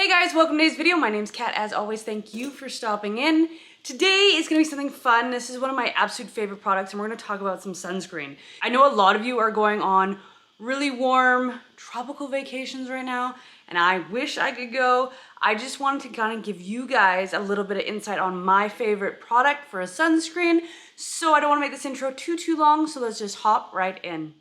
Hey guys, welcome to today's video. My name's Kat. As always, thank you for stopping in. Today is gonna be something fun. This is one of my absolute favorite products and we're gonna talk about some sunscreen. I know a lot of you are going on really warm tropical vacations right now and I wish I could go. I just wanted to kind of give you guys a little bit of insight on my favorite product for a sunscreen. So I don't wanna make this intro too long, so let's just hop right in.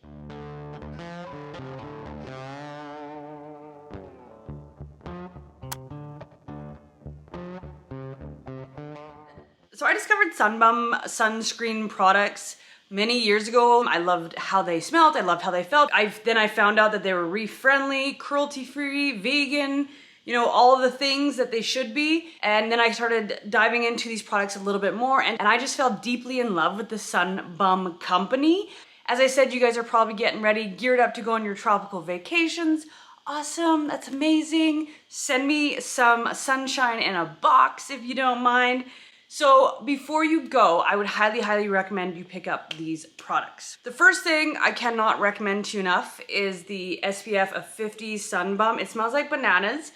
So I discovered BUM sunscreen products many years ago. I loved how they smelled, I loved how they felt. Then I found out that they were reef friendly, cruelty free, vegan, you know, all of the things that they should be. And then I started diving into these products a little bit more and I just fell deeply in love with the BUM company. As I said, you guys are probably getting ready, geared up to go on your tropical vacations. Awesome, that's amazing. Send me some sunshine in a box if you don't mind. So before you go, I would highly recommend you pick up these products. The first thing I cannot recommend to you enough is the SPF of 50 BUM. It smells like bananas.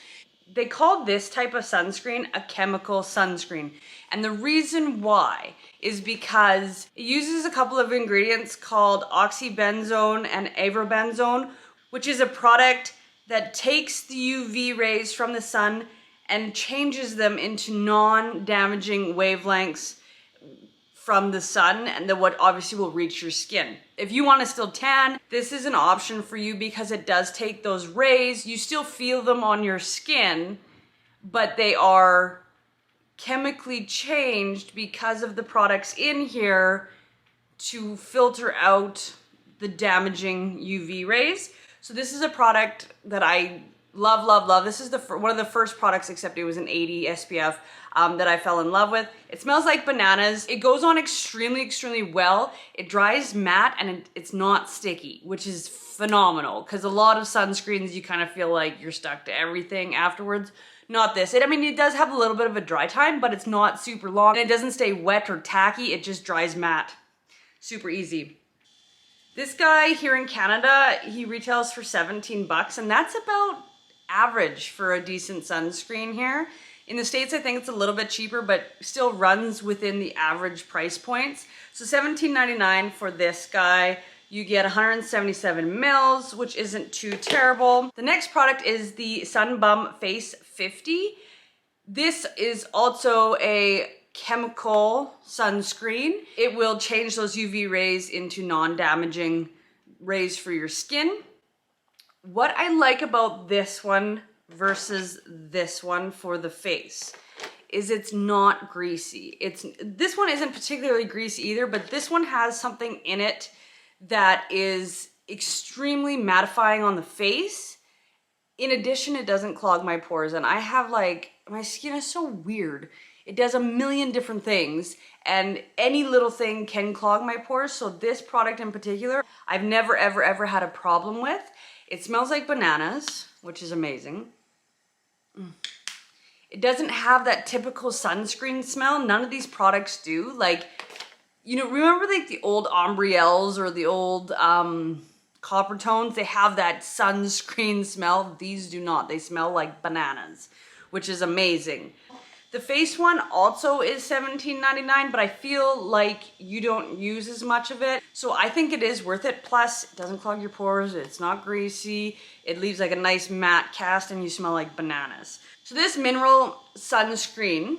They call this type of sunscreen a chemical sunscreen. And the reason why is because it uses a couple of ingredients called oxybenzone and avrobenzone, which is a product that takes the UV rays from the sun and changes them into non-damaging wavelengths from the sun and what obviously will reach your skin. If you want to still tan, this is an option for you because it does take those rays. You still feel them on your skin, but they are chemically changed because of the products in here to filter out the damaging UV rays. So this is a product that I love. This is one of the first products, except it was an 80 SPF that I fell in love with. It smells like bananas. It goes on extremely well. It dries matte and it's not sticky, which is phenomenal because a lot of sunscreens you kind of feel like you're stuck to everything afterwards. Not this. I mean, it does have a little bit of a dry time, but it's not super long and it doesn't stay wet or tacky. It just dries matte. Super easy. This guy here in Canada, he retails for 17 bucks and that's about average for a decent sunscreen here. In the States, I think it's a little bit cheaper, but still runs within the average price points. So $17.99 for this guy. You get 177 mils, which isn't too terrible. The next product is the BUM Face 50. This is also a chemical sunscreen. It will change those UV rays into non-damaging rays for your skin. What I like about this one versus this one for the face is it's not greasy. This one isn't particularly greasy either, but this one has something in it that is extremely mattifying on the face. In addition, it doesn't clog my pores, and I have my skin is so weird. It does a million different things, and any little thing can clog my pores, so this product in particular, I've never ever had a problem with. It smells like bananas, which is amazing. It doesn't have that typical sunscreen smell. None of these products do. Like, you know, remember like the old Ombrielles or the old copper tones? They have that sunscreen smell. These do not. They smell like bananas, which is amazing. The face one also is $17.99, but I feel like you don't use as much of it. So I think it is worth it. Plus, it doesn't clog your pores. It's not greasy. It leaves like a nice matte cast and you smell like bananas. So this mineral sunscreen,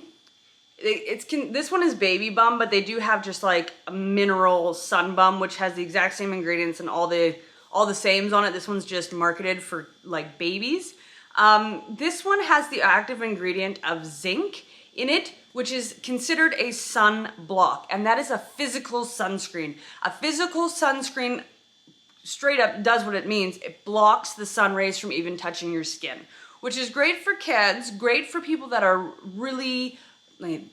this one is Baby Bum, but they do have just like a mineral sun bum, which has the exact same ingredients and all the sames on it. This one's just marketed for like babies. This one has the active ingredient of zinc in it, which is considered a sunblock, and that is a physical sunscreen. A physical sunscreen straight up does what it means. It blocks the sun rays from even touching your skin, which is great for kids, great for people that are really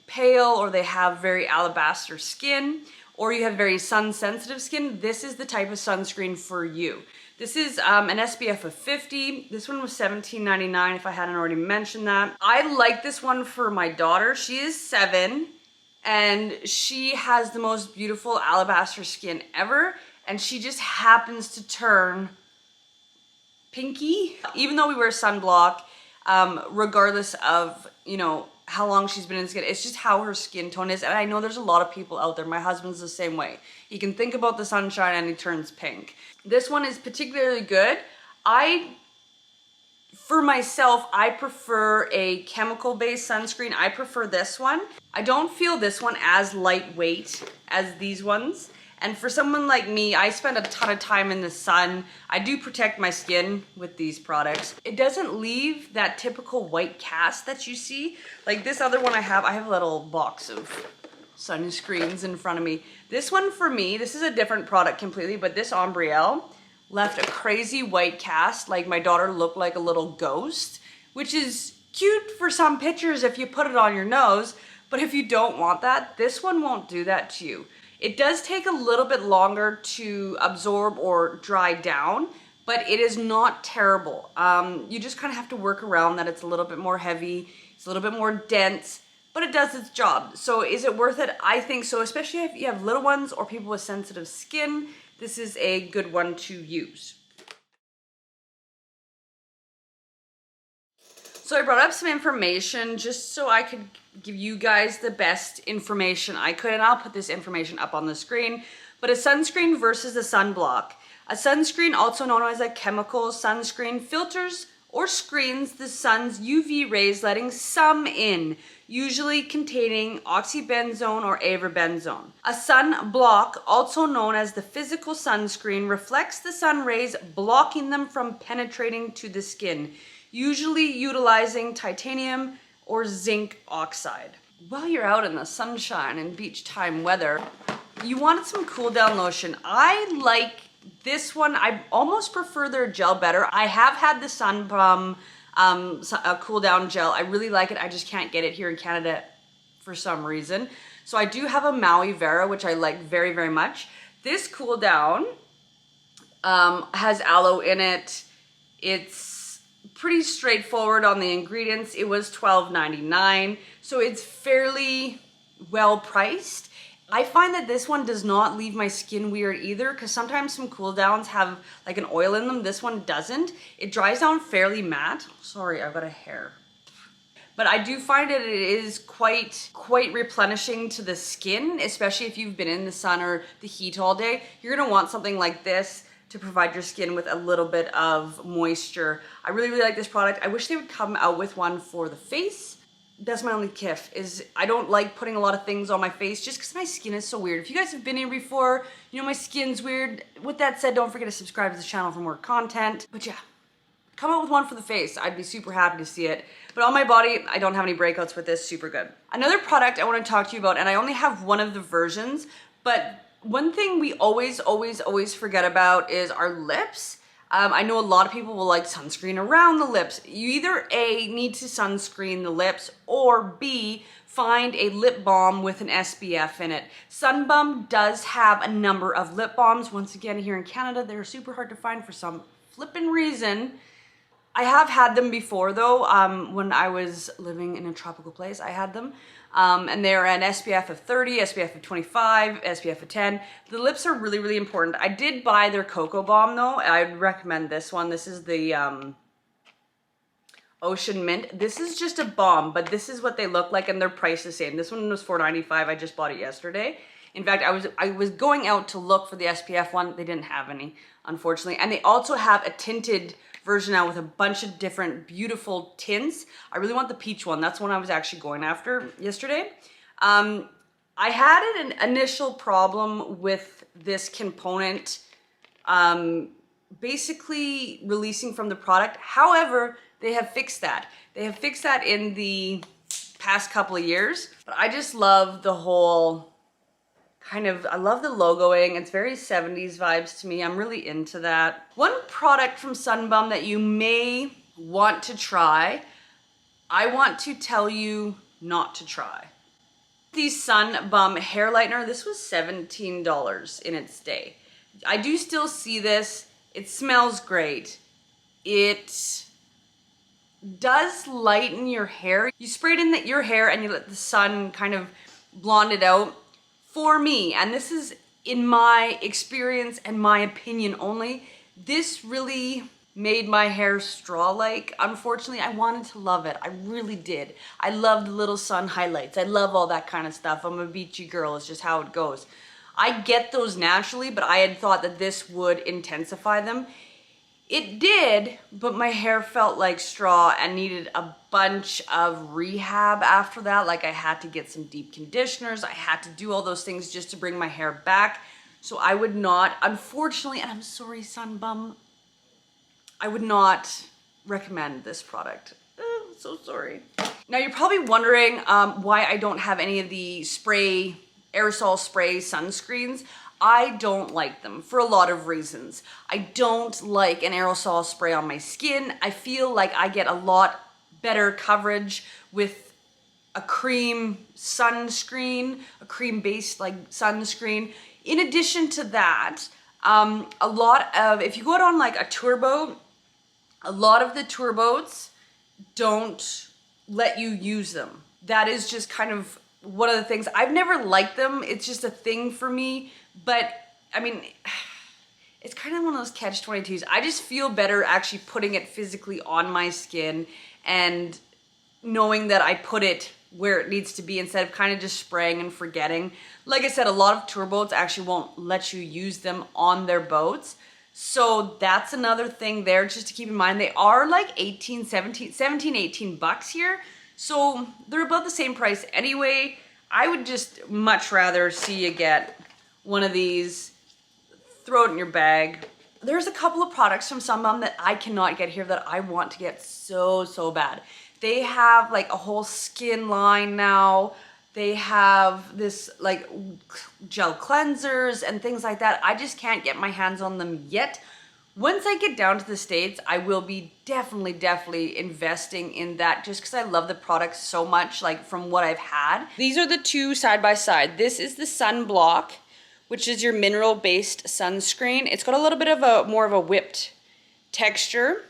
pale or they have very alabaster skin, or you have very sun sensitive skin. This is the type of sunscreen for you. This is an SPF of 50. This one was $17.99 if I hadn't already mentioned that. I like this one for my daughter. She is 7 and she has the most beautiful alabaster skin ever. And she just happens to turn pinky. Even though we wear sunblock, regardless of, you know, how long she's been in skin. It's just how her skin tone is. And I know there's a lot of people out there. My husband's the same way. He can think about the sunshine and he turns pink. This one is particularly good. For myself, I prefer a chemical-based sunscreen. I prefer this one. I don't feel this one as lightweight as these ones. And for someone like me, I spend a ton of time in the sun. I do protect my skin with these products. It doesn't leave that typical white cast that you see. Like this other one I have a little box of sunscreens in front of me. This one for me, this is a different product completely, but this Ombrielle left a crazy white cast. Like my daughter looked like a little ghost, which is cute for some pictures if you put it on your nose. But if you don't want that, this one won't do that to you. It does take a little bit longer to absorb or dry down, but it is not terrible. You just kind of have to work around that. It's a little bit more heavy, it's a little bit more dense, but it does its job. So is it worth it? I think so, especially if you have little ones or people with sensitive skin. This is a good one to use. So I brought up some information just so I could give you guys the best information I could, and I'll put this information up on the screen. But a sunscreen versus a sunblock. A sunscreen, also known as a chemical sunscreen, filters or screens the sun's UV rays, letting some in, usually containing oxybenzone or avobenzone. A sunblock, also known as the physical sunscreen, reflects the sun rays, blocking them from penetrating to the skin, usually utilizing titanium or zinc oxide. While you're out in the sunshine and beach time weather, you wanted some cool down lotion. I like this one. I almost prefer their gel better. I have had the Sunblock cool down gel. I really like it. I just can't get it here in Canada for some reason. So I do have a Maui Vera, which I like very, very much. This cool down has aloe in it. It's pretty straightforward on the ingredients. It was $12.99, so it's fairly well priced. I find that this one does not leave my skin weird either, because sometimes some cool downs have like an oil in them. This one doesn't. It dries down fairly matte. Sorry, I've got a hair. But I do find that it is quite replenishing to the skin, especially if you've been in the sun or the heat all day. You're gonna want something like this to provide your skin with a little bit of moisture. I really, really like this product. I wish they would come out with one for the face. That's my only kiff, is I don't like putting a lot of things on my face just because my skin is so weird. If you guys have been here before, you know my skin's weird. With that said, don't forget to subscribe to the channel for more content. But yeah, come out with one for the face. I'd be super happy to see it. But on my body, I don't have any breakouts with this. Super good. Another product I want to talk to you about, and I only have one of the versions, but one thing we always forget about is our lips. I know a lot of people will like sunscreen around the lips. You either A, need to sunscreen the lips, or B, find a lip balm with an SPF in it. Sunbum does have a number of lip balms. Once again, here in Canada, they're super hard to find for some flippin' reason. I have had them before though. When I was living in a tropical place, I had them. And they're an SPF of 30, SPF of 25, SPF of 10. The lips are really, really important. I did buy their Cocoa Balm though. I'd recommend this one. This is the Ocean Mint. This is just a balm, but this is what they look like and they're priced the same. This one was $4.95. I just bought it yesterday. In fact, I was going out to look for the SPF one. They didn't have any, unfortunately. And they also have a tinted version now with a bunch of different beautiful tints. I really want the peach one. That's one I was actually going after yesterday. I had an initial problem with this component basically releasing from the product. However, they have fixed that. They have fixed that in the past couple of years. But I just love the whole I love the logoing. It's very 70s vibes to me. I'm really into that. One product from Sunbum that you may want to try, I want to tell you not to try. The Sunbum hair lightener, this was $17 in its day. I do still see this. It smells great. It does lighten your hair. You spray it in your hair and you let the sun kind of blonde it out. For me, and this is in my experience and my opinion only, this really made my hair straw-like. Unfortunately, I wanted to love it. I really did. I love the little sun highlights. I love all that kind of stuff. I'm a beachy girl. It's just how it goes. I get those naturally, but I had thought that this would intensify them. It did, but my hair felt like straw and needed a bunch of rehab after that. Like I had to get some deep conditioners. I had to do all those things just to bring my hair back. So I would not, unfortunately, and I'm sorry, Sunbum, I would not recommend this product. So sorry. Now you're probably wondering why I don't have any of the aerosol spray sunscreens. I don't like them for a lot of reasons. I don't like an aerosol spray on my skin. I feel like I get a lot better coverage with a cream sunscreen, a cream-based like sunscreen. In addition to that, if you go out on like a tour boat, a lot of the tour boats don't let you use them. That is just kind of one of the things. I've never liked them. It's just a thing for me. But I mean, it's kind of one of those catch-22s. I just feel better actually putting it physically on my skin and knowing that I put it where it needs to be instead of kind of just spraying and forgetting. Like I said, a lot of tour boats actually won't let you use them on their boats. So that's another thing there just to keep in mind. They are like 18 bucks here. So they're about the same price anyway. I would just much rather see you get one of these, throw it in your bag. There's a couple of products from Sunblock that I cannot get here that I want to get so bad. They have like a whole skin line now. They have this like gel cleansers and things like that. I just can't get my hands on them yet. Once I get down to the States, I will be definitely investing in that just because I love the products so much, like from what I've had. These are the two side by side. This is the Sunblock, which is your mineral-based sunscreen. It's got a little bit of more of a whipped texture.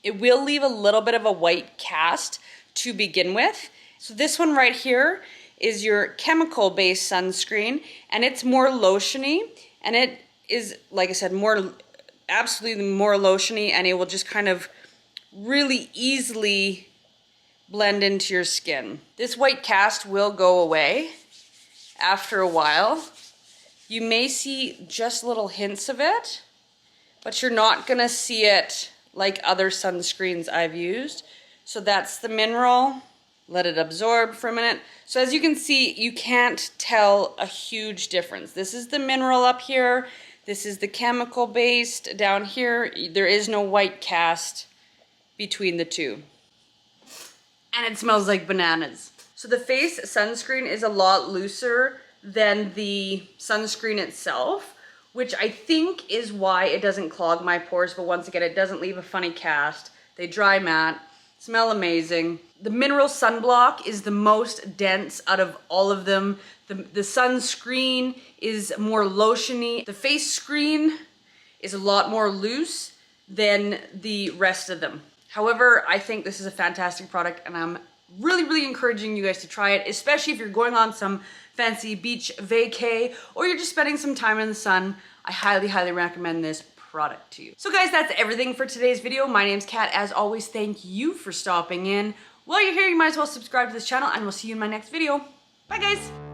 It will leave a little bit of a white cast to begin with. So this one right here is your chemical-based sunscreen, and it's more lotiony, and it is, like I said, absolutely more lotiony, and it will just kind of really easily blend into your skin. This white cast will go away after a while. You may see just little hints of it, but you're not gonna see it like other sunscreens I've used. So that's the mineral. Let it absorb for a minute. So as you can see, you can't tell a huge difference. This is the mineral up here. This is the chemical based down here. There is no white cast between the two. And it smells like bananas. So the face sunscreen is a lot looser than the sunscreen itself, which I think is why it doesn't clog my pores. But once again, it doesn't leave a funny cast. They dry matte. Smell amazing. The mineral sunblock is the most dense out of all of them. The sunscreen is more lotiony. The face screen is a lot more loose than the rest of them. However, I think this is a fantastic product and I'm really encouraging you guys to try it, especially if you're going on some fancy beach vacay or you're just spending some time in the sun. I highly recommend this product to you. So guys, that's everything for today's video. My name's Kat. As always, thank you for stopping in. While you're here, you might as well subscribe to this channel and we'll see you in my next video. Bye guys.